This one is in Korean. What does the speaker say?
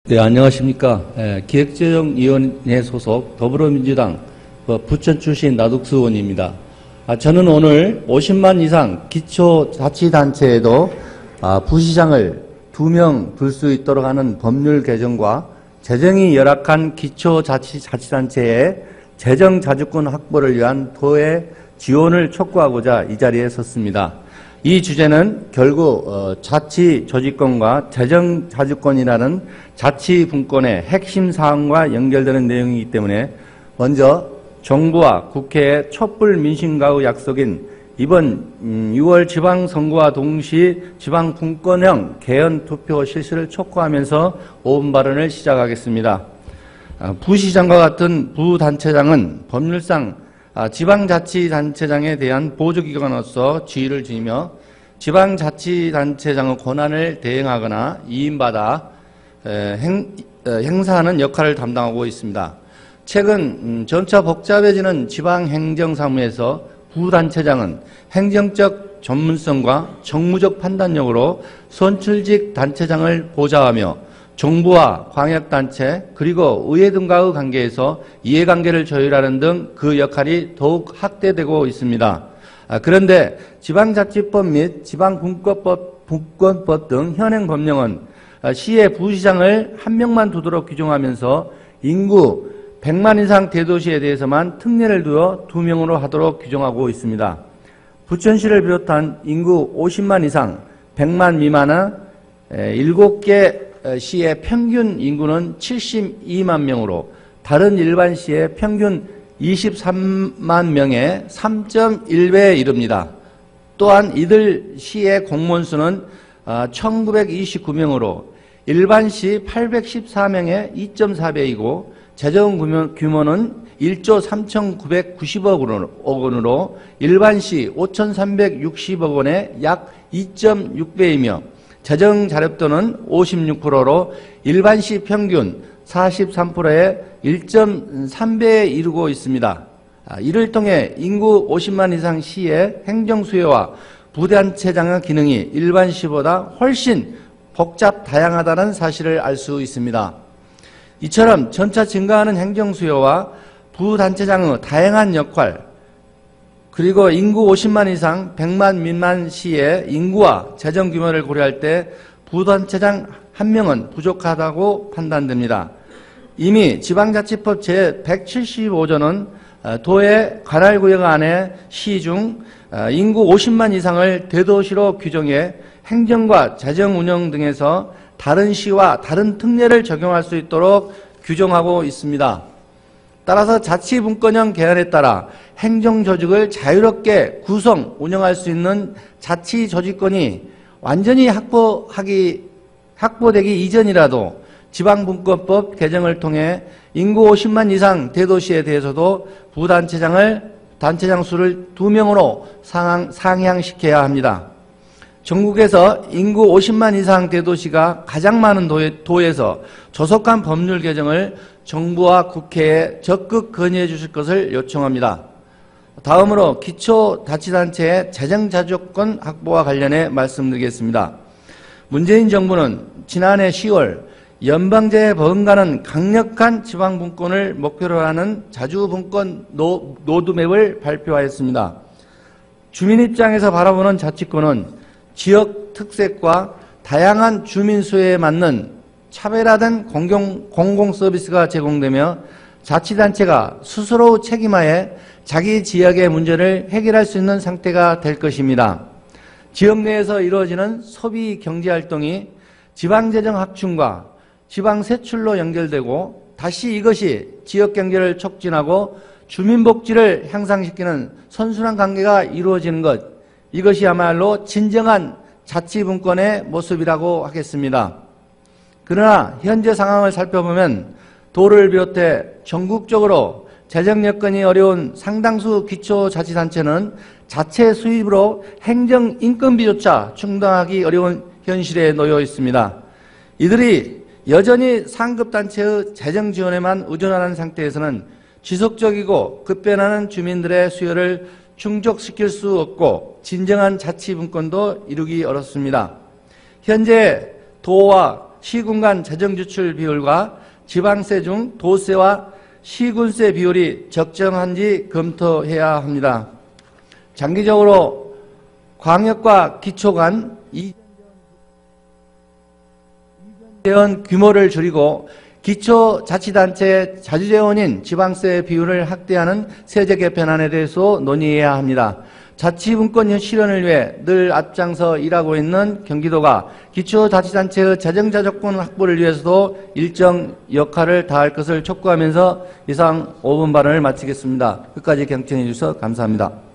네, 안녕하십니까. 기획재정위원회 소속 더불어민주당 부천 출신 나둑수 의원입니다. 저는 오늘 50만 이상 기초자치단체에도 부시장을 2명 둘 수 있도록 하는 법률 개정과 재정이 열악한 기초자치단체의 재정자주권 확보를 위한 도의 지원을 촉구하고자 이 자리에 섰습니다. 이 주제는 결국 자치조직권과 재정자주권이라는 자치분권의 핵심 사항과 연결되는 내용이기 때문에 먼저 정부와 국회의 촛불 민심과의 약속인 이번 6월 지방선거와 동시 지방분권형 개헌투표 실시를 촉구하면서 5분 발언을 시작하겠습니다. 부시장과 같은 부단체장은 법률상 지방자치단체장에 대한 보조기관으로서 지휘를 지니며 지방자치단체장의 권한을 대행하거나 이임받아 행사하는 역할을 담당하고 있습니다. 최근 점차 복잡해지는 지방행정사무에서 부단체장은 행정적 전문성과 정무적 판단력으로 선출직 단체장을 보좌하며 정부와 광역단체 그리고 의회 등과의 관계에서 이해관계를 조율하는 등 그 역할이 더욱 확대되고 있습니다. 그런데 지방자치법 및 지방분권법 등 현행 법령은 시의 부시장을 한 명만 두도록 규정하면서 인구 100만 이상 대도시에 대해서만 특례를 두어 2명으로 하도록 규정하고 있습니다. 부천시를 비롯한 인구 50만 이상 100만 미만은 7개 시의 평균 인구는 72만 명으로 다른 일반 시의 평균 23만 명의 3.1배에 이릅니다. 또한 이들 시의 공무원 수는 1929명으로 일반 시 814명의 2.4배이고 재정 규모는 1조 3,990억 원으로 일반 시 5,360억 원의 약 2.6배이며 재정 자립도는 56%로 일반 시 평균 43%의 1.3배에 이르고 있습니다. 이를 통해 인구 50만 이상 시의 행정 수요와 부단체장의 기능이 일반 시보다 훨씬 복잡 다양하다는 사실을 알 수 있습니다. 이처럼 점차 증가하는 행정 수요와 부단체장의 다양한 역할 그리고 인구 50만 이상 100만 미만 시의 인구와 재정 규모를 고려할 때 부단체장 한 명은 부족하다고 판단됩니다. 이미 지방자치법 제175조는 도의 관할구역 안에 시 중 인구 50만 이상을 대도시로 규정해 행정과 재정 운영 등에서 다른 시와 다른 특례를 적용할 수 있도록 규정하고 있습니다. 따라서 자치분권형 개헌에 따라 행정조직을 자유롭게 구성, 운영할 수 있는 자치조직권이 완전히 확보되기 이전이라도 지방분권법 개정을 통해 인구 50만 이상 대도시에 대해서도 단체장 수를 2명으로 상향시켜야 합니다. 전국에서 인구 50만 이상 대도시가 가장 많은 도에서 조속한 법률 개정을 정부와 국회에 적극 건의해 주실 것을 요청합니다. 다음으로 기초자치단체의 재정자주권 확보와 관련해 말씀드리겠습니다. 문재인 정부는 지난해 10월 연방제에 버금가는 강력한 지방분권을 목표로 하는 자주분권 로드맵을 발표하였습니다. 주민 입장에서 바라보는 자치권은 지역 특색과 다양한 주민 수요에 맞는 차별화된 공공 서비스가 제공되며 자치단체가 스스로 책임하에 자기 지역의 문제를 해결할 수 있는 상태가 될 것입니다. 지역 내에서 이루어지는 소비 경제활동이 지방재정 확충과 지방세출로 연결되고 다시 이것이 지역경제를 촉진하고 주민복지를 향상시키는 선순환 관계가 이루어지는 것, 이것이야말로 진정한 자치분권의 모습이라고 하겠습니다. 그러나 현재 상황을 살펴보면 도를 비롯해 전국적으로 재정 여건이 어려운 상당수 기초자치단체는 자체 수입으로 행정 인건비조차 충당하기 어려운 현실에 놓여 있습니다. 이들이 여전히 상급단체의 재정 지원에만 의존하는 상태에서는 지속적이고 급변하는 주민들의 수요를 충족시킬 수 없고 진정한 자치분권도 이루기 어렵습니다. 현재 도와 시군 간 재정지출 비율과 지방세 중 도세와 시군세 비율이 적정한지 검토해야 합니다. 장기적으로 광역과 기초 간 이전 규모를 줄이고 기초자치단체 자주재원인 지방세 비율을 확대하는 세제 개편안에 대해서 논의해야 합니다. 자치분권 실현을 위해 늘 앞장서 일하고 있는 경기도가 기초자치단체의 재정자조건 확보를 위해서도 일정 역할을 다할 것을 촉구하면서 이상 5분 발언을 마치겠습니다. 끝까지 경청해 주셔서 감사합니다.